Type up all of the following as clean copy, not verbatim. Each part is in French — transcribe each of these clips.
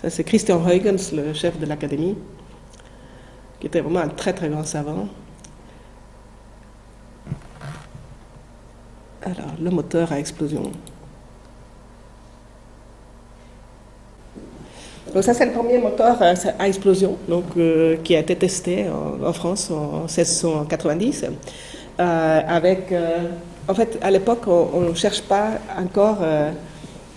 Ça, c'est Christian Huygens, le chef de l'académie, qui était vraiment un très très grand savant. Alors, le moteur à explosion. Donc ça, c'est le premier moteur à explosion donc, qui a été testé en France en 1690. En fait, à l'époque, on ne cherche pas encore,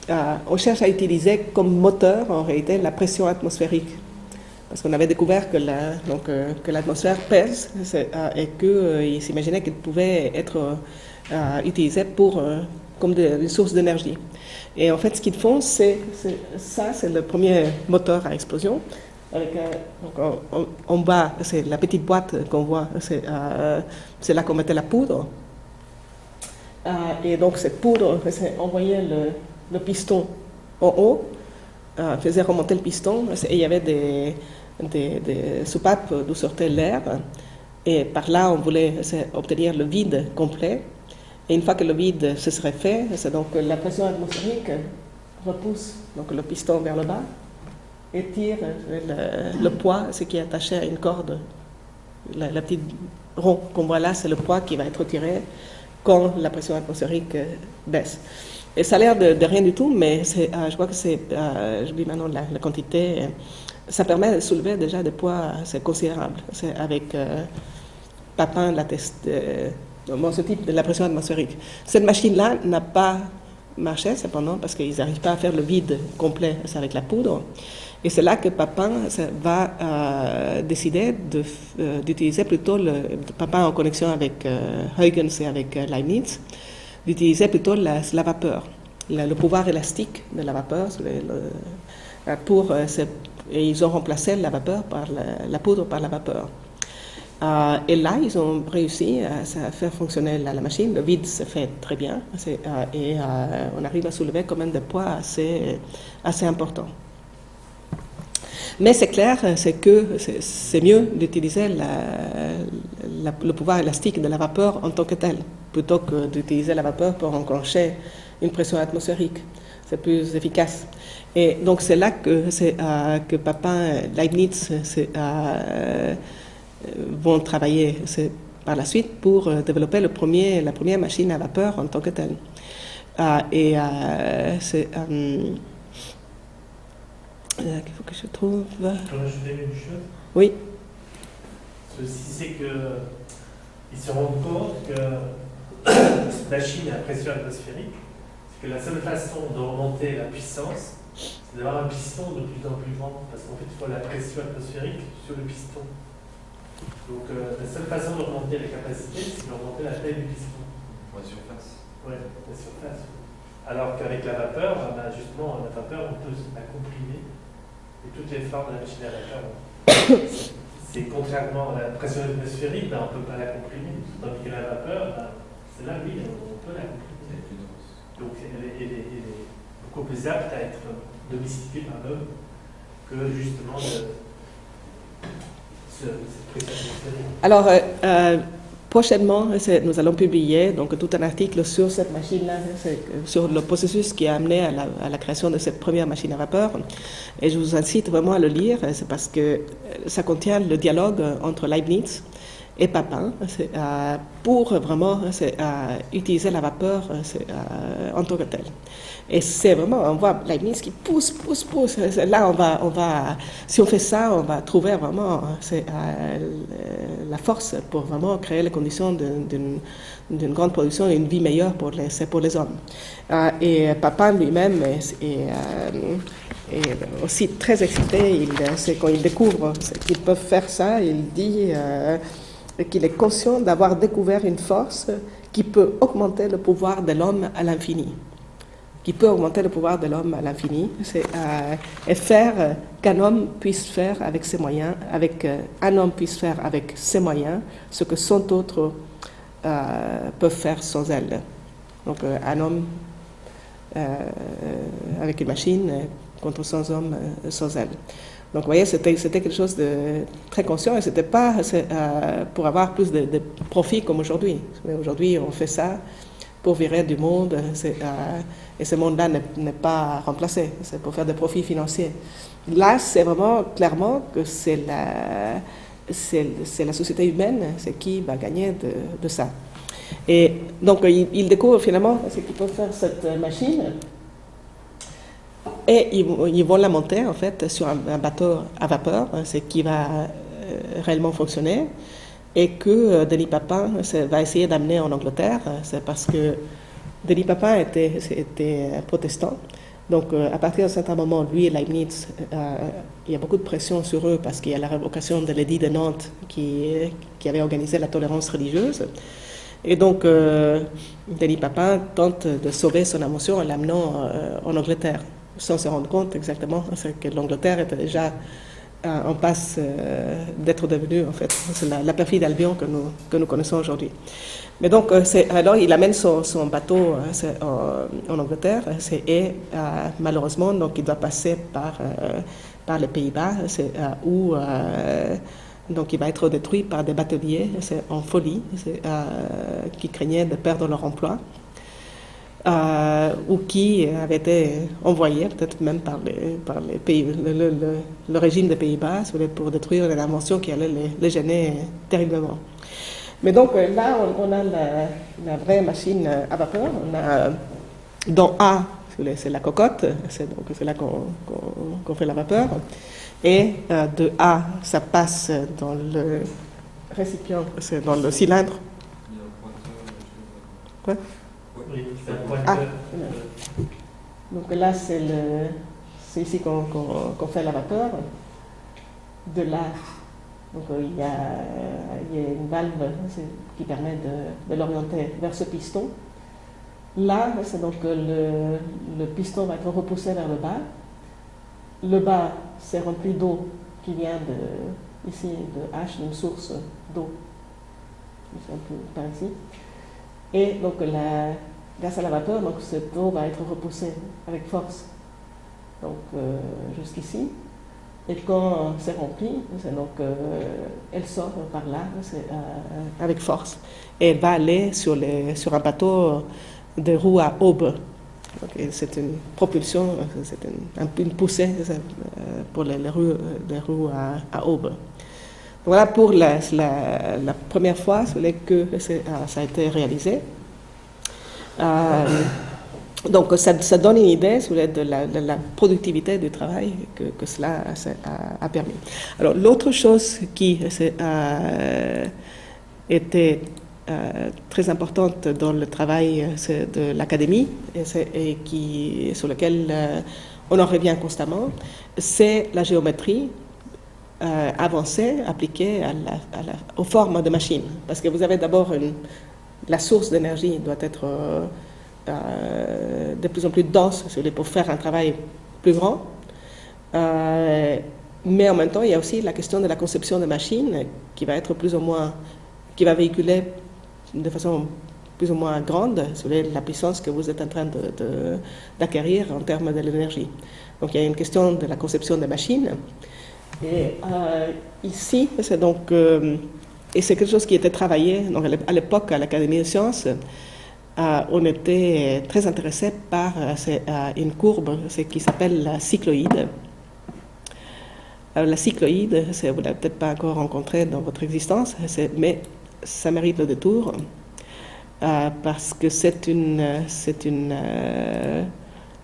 on cherche à utiliser comme moteur, en réalité, la pression atmosphérique. Parce qu'on avait découvert que l'atmosphère pèse et qu'il s'imaginait qu'elle pouvait être utilisée comme une source d'énergie. Et en fait, ce qu'ils font, c'est le premier moteur à explosion. Avec en bas, c'est la petite boîte qu'on voit, c'est là qu'on mettait la poudre. Et donc, cette poudre envoyait le piston en haut, faisait remonter le piston, et il y avait des soupapes d'où sortait l'air. Et par là, on voulait obtenir le vide complet. Et une fois que le vide se serait fait, c'est donc la pression atmosphérique repousse donc le piston vers le bas et tire le poids, ce qui est attaché à une corde. La petite rond qu'on voit là, c'est le poids qui va être tiré quand la pression atmosphérique baisse. Et ça a l'air de rien du tout, mais je crois que j'oublie maintenant la quantité, ça permet de soulever déjà des poids assez considérables. C'est avec Papin la test. Ce type de la pression atmosphérique. Cette machine-là n'a pas marché, cependant, parce qu'ils n'arrivent pas à faire le vide complet avec la poudre. Et c'est là que Papin va décider d'utiliser plutôt Papin en connexion avec Huygens et avec Leibniz, d'utiliser plutôt la vapeur, le pouvoir élastique de la vapeur et ils ont remplacé la vapeur par la poudre par la vapeur. Et là, ils ont réussi à faire fonctionner la machine. Le vide se fait très bien et on arrive à soulever quand même des poids assez importants. Mais c'est clair, c'est que c'est mieux d'utiliser le pouvoir élastique de la vapeur en tant que tel, plutôt que d'utiliser la vapeur pour enclencher une pression atmosphérique. C'est plus efficace. Et donc c'est là que Papin, Leibniz, vont travailler par la suite pour développer la première machine à vapeur en tant que telle. Il faut que je trouve... Je peux rajouter une chose? Oui. Ceci, c'est qu'ils se rendent compte que cette machine à pression atmosphérique, c'est que la seule façon de remonter la puissance, c'est d'avoir un piston de plus en plus grand, parce qu'en fait, il faut la pression atmosphérique sur le piston. Donc la seule façon de remonter la capacité, c'est de remonter la taille du piston. La surface. Oui, la surface. Alors qu'avec la vapeur, justement, la vapeur, on peut la comprimer. Et toutes les formes de la machine à vapeur, c'est contrairement à la pression atmosphérique, on ne peut pas la comprimer. Tandis que la vapeur, c'est là, oui, on peut la comprimer. Donc elle est beaucoup plus apte à être domestiquée par l'homme que justement Alors, prochainement, nous allons publier donc, tout un article sur cette machine-là, sur le processus qui a amené à la création de cette première machine à vapeur. Et je vous incite vraiment à le lire, c'est parce que ça contient le dialogue entre Leibniz et Papin pour vraiment utiliser la vapeur en tant que telle. Et c'est vraiment, on voit Leibniz qui pousse. Là, on va, si on fait ça, on va trouver vraiment la force pour vraiment créer les conditions d'une grande production et une vie meilleure pour les hommes. Et Papin lui-même est aussi très excité. Quand il découvre qu'ils peuvent faire ça, il dit qu'il est conscient d'avoir découvert une force qui peut augmenter le pouvoir de l'homme à l'infini. Qui peut augmenter le pouvoir de l'homme à l'infini, et faire qu'un homme puisse faire avec ses moyens, un homme puisse faire avec ses moyens ce que 100 autres peuvent faire sans elle. Donc un homme avec une machine contre 100 hommes sans elle. Donc vous voyez, c'était quelque chose de très conscient et c'était pas pour avoir plus de profit comme aujourd'hui. Aujourd'hui, on fait ça pour virer du monde, et ce monde-là n'est pas remplacé, c'est pour faire des profits financiers. Là, c'est vraiment clairement que c'est la société humaine, c'est qui va gagner de ça. Et donc, ils découvrent finalement ce qu'ils peuvent faire cette machine, et ils vont la monter en fait sur un bateau à vapeur, ce qui va réellement fonctionner, et que Denis Papin va essayer d'amener en Angleterre. C'est parce que Denis Papin était protestant. Donc, à partir d'un certain moment, lui et Leibniz, il y a beaucoup de pression sur eux parce qu'il y a la révocation de l'édit de Nantes qui avait organisé la tolérance religieuse. Et donc, Denis Papin tente de sauver son invention en l'amenant en Angleterre, sans se rendre compte exactement que l'Angleterre était déjà en passe d'être devenue, en fait, c'est la perfide Albion que nous connaissons aujourd'hui. Mais donc, alors il amène son bateau en Angleterre, et malheureusement, donc, il doit passer par les Pays-Bas, où donc, il va être détruit par des bateliers en folie, qui craignaient de perdre leur emploi. Ou qui avaient été envoyés, peut-être même par les pays, le régime des Pays-Bas, pour détruire une invention qui allait les gêner terriblement. Mais donc là, on a la vraie machine à vapeur. On a, dans A, c'est la cocotte, c'est là qu'on fait la vapeur. Et de A, ça passe dans le récipient, c'est dans le cylindre. Quoi? Oui, c'est un pointeur. Donc là, c'est ici qu'on fait la vapeur. De là, donc, il y a une valve qui permet de l'orienter vers ce piston. Là, c'est donc le piston va être repoussé vers le bas. Le bas, c'est rempli d'eau qui vient ici de H, d'une source d'eau. C'est un peu par ici. Et donc, grâce à la vapeur, donc, cette eau va être repoussée avec force, donc jusqu'ici. Et quand c'est rempli, donc, elle sort par là avec force. Et elle va aller sur un bateau de roues à aube. C'est une propulsion, c'est une poussée pour les roues à aube. Voilà pour la première fois que ça a été réalisé. Donc ça donne une idée de la productivité du travail que cela a permis. Alors l'autre chose qui était très importante dans le travail de l'académie et sur lequel on en revient constamment, c'est la géométrie avancée appliquée aux formes de machines. Parce que vous avez d'abord la source d'énergie doit être de plus en plus dense pour faire un travail plus grand. Mais en même temps, il y a aussi la question de la conception de machines qui va être plus ou moins, qui va véhiculer de façon plus ou moins grande la puissance que vous êtes en train d'acquérir en termes de l'énergie. Donc il y a une question de la conception des machines. Et ici, c'est donc, et c'est quelque chose qui était travaillé donc à l'époque à l'Académie des sciences. On était très intéressé par une courbe qui s'appelle la cycloïde. La cycloïde, vous ne l'avez peut-être pas encore rencontrée dans votre existence, mais ça mérite le détour parce que c'est une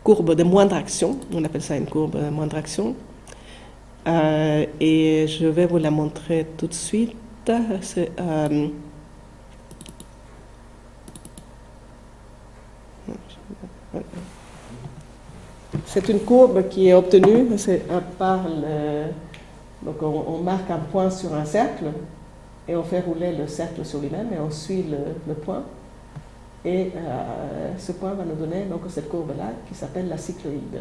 courbe de moindre action. On appelle ça une courbe de moindre action. Et je vais vous la montrer tout de suite. C'est une courbe qui est obtenue par donc on marque un point sur un cercle et on fait rouler le cercle sur lui-même et on suit le point. Et ce point va nous donner donc cette courbe-là qui s'appelle la cycloïde.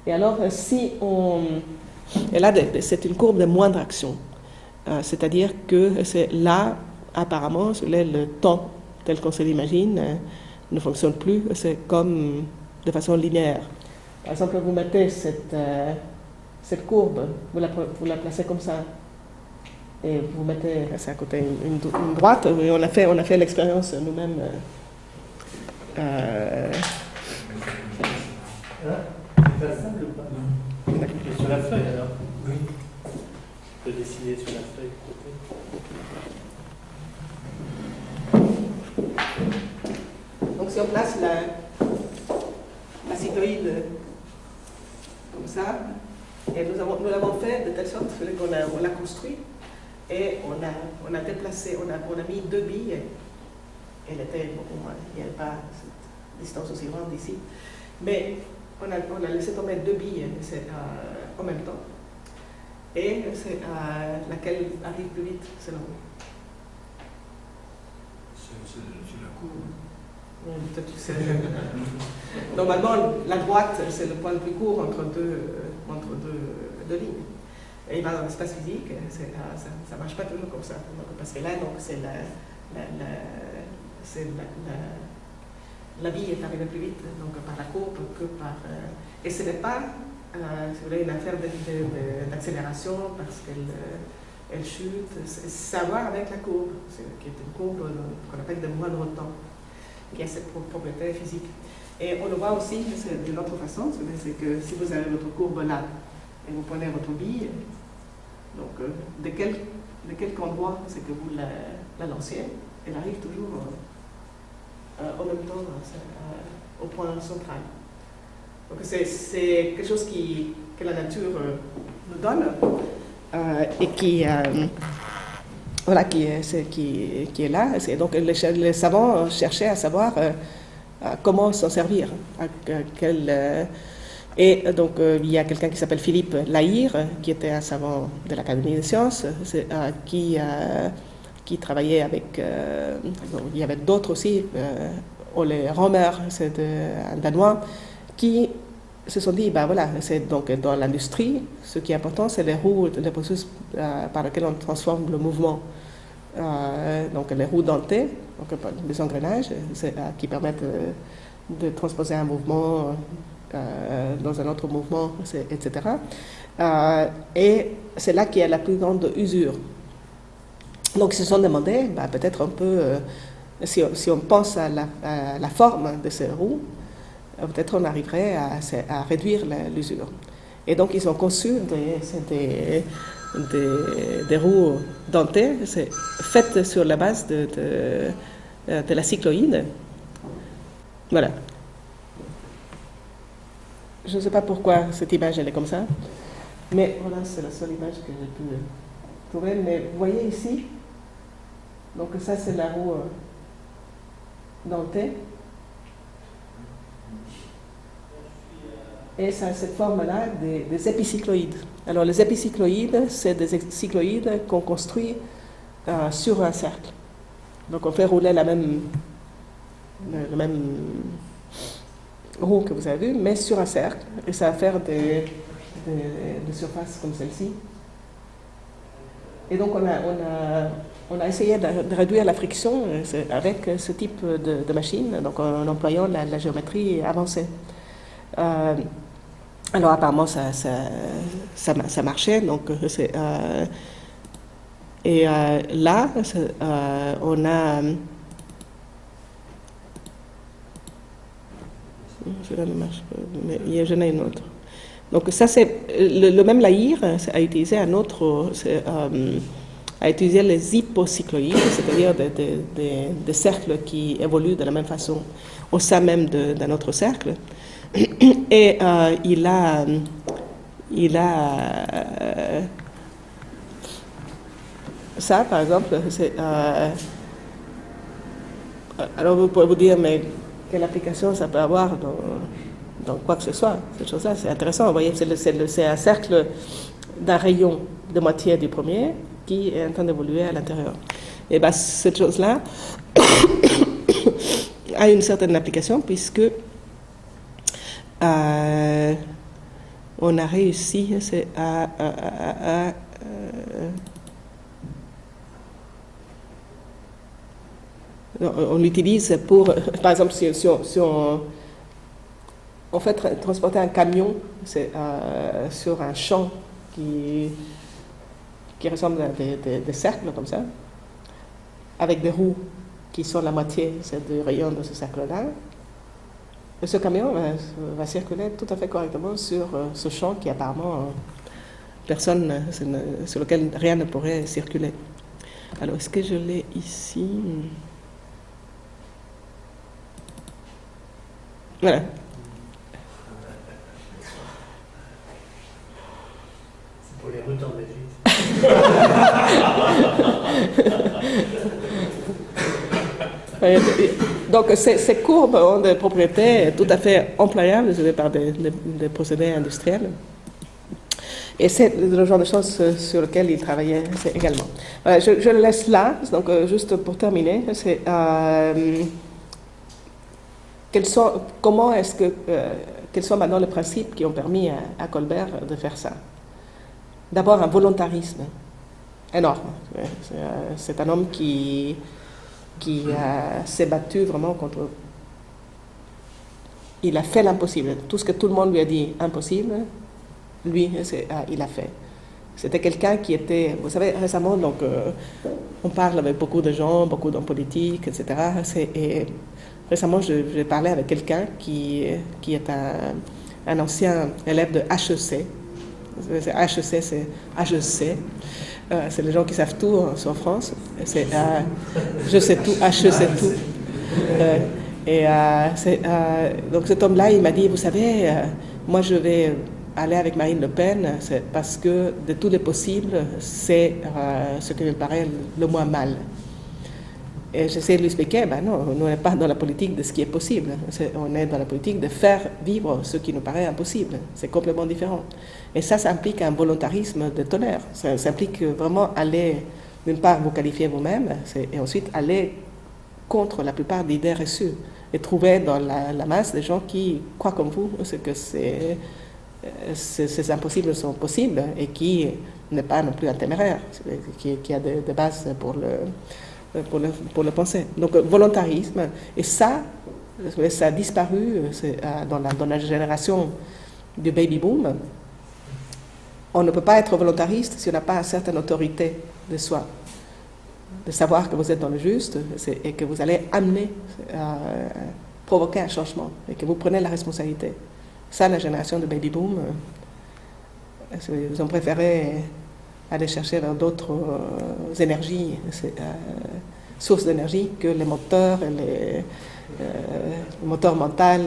Et alors, et là, c'est une courbe de moindre action. C'est-à-dire que c'est là, apparemment, le temps tel qu'on se l'imagine ne fonctionne plus. C'est comme de façon linéaire. Par exemple, vous mettez cette courbe, vous la placez comme ça. et vous mettez à côté une droite, et on a fait l'expérience nous-mêmes. C'est pas simple ou pas? Et sur la feuille alors? Oui. On peut dessiner sur la feuille de côté. Donc si on place la cycloïde comme ça, et nous l'avons fait de telle sorte qu'on l'a construit, et on a déplacé, on a mis 2 billes. Elle était beaucoup moins, il n'y avait pas cette distance aussi grande ici. Mais on a laissé tomber 2 billes en même temps. Et c'est laquelle arrive plus vite, selon vous? C'est la courbe. Oui, peut-être tu sais. Normalement, la droite, c'est le point le plus court entre deux lignes. Et dans l'espace physique, ça ne marche pas toujours comme ça. Donc, parce que là, c'est la vie est arrivée plus vite donc par la courbe que par... et ce n'est pas, si vous voulez, une affaire d'accélération parce qu'elle chute. C'est à voir avec la courbe, qui est une courbe qu'on appelle de moindre temps, qui a cette propriété physique. Et on le voit aussi d'une autre façon, c'est que si vous avez votre courbe là, et vous prenez votre bille, donc de quel endroit c'est que vous la lancez, elle arrive toujours en même temps au point central. Donc c'est quelque chose que la nature nous donne et qui est là. Donc les savants cherchaient à savoir comment s'en servir. Et donc il y a quelqu'un qui s'appelle Philippe Lahire, qui était un savant de l'Académie des sciences, qui travaillait avec... il y avait d'autres aussi, Ole Romer, c'est un Danois, qui se sont dit, ben voilà, c'est donc dans l'industrie, ce qui est important, c'est les roues, les processus par lesquels on transforme le mouvement. Donc les roues dentées, donc les engrenages, qui permettent de transposer un mouvement dans un autre mouvement, etc. Et c'est là qu'il y a la plus grande usure. Donc ils se sont demandé, peut-être un peu, si on pense à la forme de ces roues, peut-être on arriverait à réduire l'usure. Et donc ils ont conçu des roues dentées, faites sur la base de la cycloïde. Voilà. Je ne sais pas pourquoi cette image elle est comme ça, mais voilà, c'est la seule image que j'ai pu trouver. Mais vous voyez ici, donc ça c'est la roue dentée. Et ça a cette forme-là des épicycloïdes. Alors les épicycloïdes, c'est des cycloïdes qu'on construit sur un cercle. Donc on fait rouler le même roue que vous avez vu, mais sur un cercle. Et ça va faire des surfaces comme celle-ci. Et donc on a essayé de réduire la friction avec ce type de machine, donc en employant la géométrie avancée. Alors apparemment ça marchait, donc là on a j'en ai une autre. Donc ça c'est le même Lahire a utilisé a utilisé les hypocycloïdes, c'est-à-dire des cercles qui évoluent de la même façon au sein même d'un autre cercle. Et il a ça par exemple, alors vous pouvez vous dire, mais quelle application ça peut avoir dans quoi que ce soit, cette chose-là, c'est intéressant. Vous voyez, c'est un cercle d'un rayon de moitié du premier qui est en train d'évoluer à l'intérieur. Et bien, cette chose-là a une certaine application puisque on a réussi on l'utilise pour, par exemple, si on fait transporter un camion sur un champ qui qui ressemblent à des cercles comme ça, avec des roues qui sont la moitié du rayon de ce cercle-là. Et ce camion va circuler tout à fait correctement sur ce champ qui apparemment personne, sur lequel rien ne pourrait circuler. Alors, est-ce que je l'ai ici? Voilà. C'est pour les routes en Belgique. Donc, ces courbes ont des propriétés tout à fait employables par des procédés industriels. Et c'est le genre de choses sur lesquelles il travaillait également. Voilà, je le laisse là, donc juste pour terminer, c'est quels sont maintenant les principes qui ont permis à Colbert de faire ça. D'abord, un volontarisme énorme. C'est un homme qui s'est battu vraiment contre... Il a fait l'impossible. Tout ce que tout le monde lui a dit impossible, lui, il a fait. C'était quelqu'un qui était... Vous savez, récemment, donc, on parle avec beaucoup de gens, beaucoup d'hommes politiques, etc. Et récemment, j'ai parlé avec quelqu'un qui est un ancien élève de HEC. HEC, c'est HEC. C'est les gens qui savent tout en France. C'est je sais tout, HE sais tout. Donc cet homme-là, il m'a dit, vous savez, moi je vais aller avec Marine Le Pen, c'est parce que de tous les possibles, c'est ce qui me paraît le moins mal. Et j'essaie de lui expliquer, ben non, on n'est pas dans la politique de ce qui est possible. On est dans la politique de faire vivre ce qui nous paraît impossible. C'est complètement différent. Et ça implique un volontarisme de tonnerre. Ça implique vraiment aller, d'une part, vous qualifier vous-même, et ensuite aller contre la plupart des idées reçues. Et trouver dans la masse des gens qui croient comme vous que ces impossibles sont possibles et qui n'est pas non plus un téméraire, qui a des bases pour le penser. Donc, volontarisme. Et ça a disparu dans la génération du baby-boom. On ne peut pas être volontariste si on n'a pas une certaine autorité de soi. De savoir que vous êtes dans le juste et que vous allez amener à provoquer un changement et que vous prenez la responsabilité. Ça, la génération de baby-boom, ils ont préféré aller chercher vers d'autres énergies, sources d'énergie que les moteurs, les moteurs mentaux.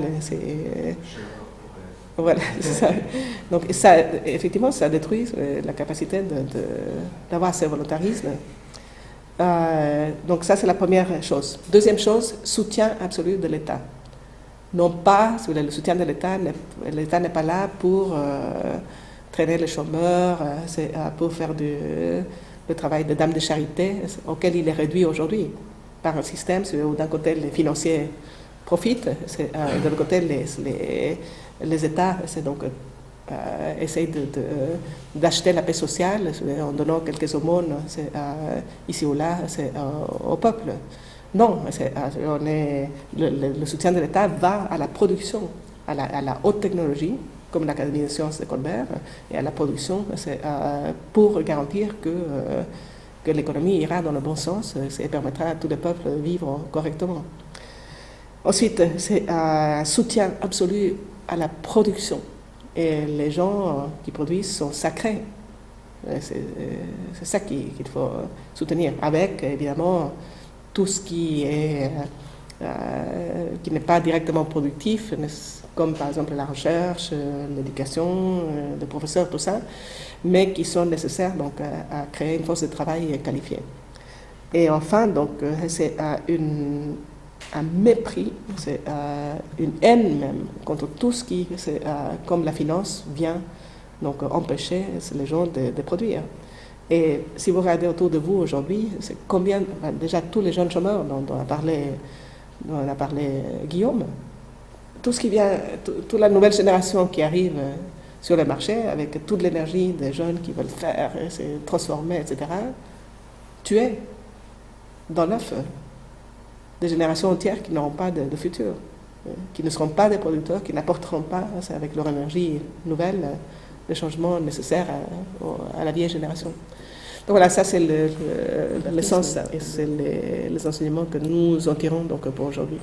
Voilà, c'est ça. Donc ça, effectivement, ça détruit la capacité d'avoir ce volontarisme. Donc ça, c'est la première chose. Deuxième chose, soutien absolu de l'État. Non pas, le soutien de l'État n'est pas là pour traîner les chômeurs, c'est pour faire le travail de dame de charité auquel il est réduit aujourd'hui par un système où d'un côté les financiers profitent, et de l'autre côté les États essayent d'acheter la paix sociale en donnant quelques aumônes ici ou là au peuple. Non, le soutien de l'État va à la production, à la haute technologie, comme l'Académie des sciences de Colbert, et à la production pour garantir que l'économie ira dans le bon sens et permettra à tous les peuples de vivre correctement. Ensuite, c'est un soutien absolu à la production. Et les gens qui produisent sont sacrés. C'est ça qu'il faut soutenir, avec évidemment tout ce qui n'est pas directement productif, comme par exemple la recherche, l'éducation, les professeurs, tout ça, mais qui sont nécessaires donc, à créer une force de travail qualifiée. Et enfin, donc, c'est un mépris, c'est une haine même contre tout ce qui, comme la finance, vient donc empêcher les gens de produire. Et si vous regardez autour de vous aujourd'hui, c'est combien, déjà tous les jeunes chômeurs dont a parlé Guillaume, tout ce qui vient, toute la nouvelle génération qui arrive sur le marché avec toute l'énergie des jeunes qui veulent faire, se transformer, etc., tués dans l'œuf. Des générations entières qui n'auront pas de futur, qui ne seront pas des producteurs, qui n'apporteront pas, avec leur énergie nouvelle, les changements nécessaires à la vieille génération. voilà, ça c'est l'essence et c'est les enseignements que nous en tirons donc, pour aujourd'hui.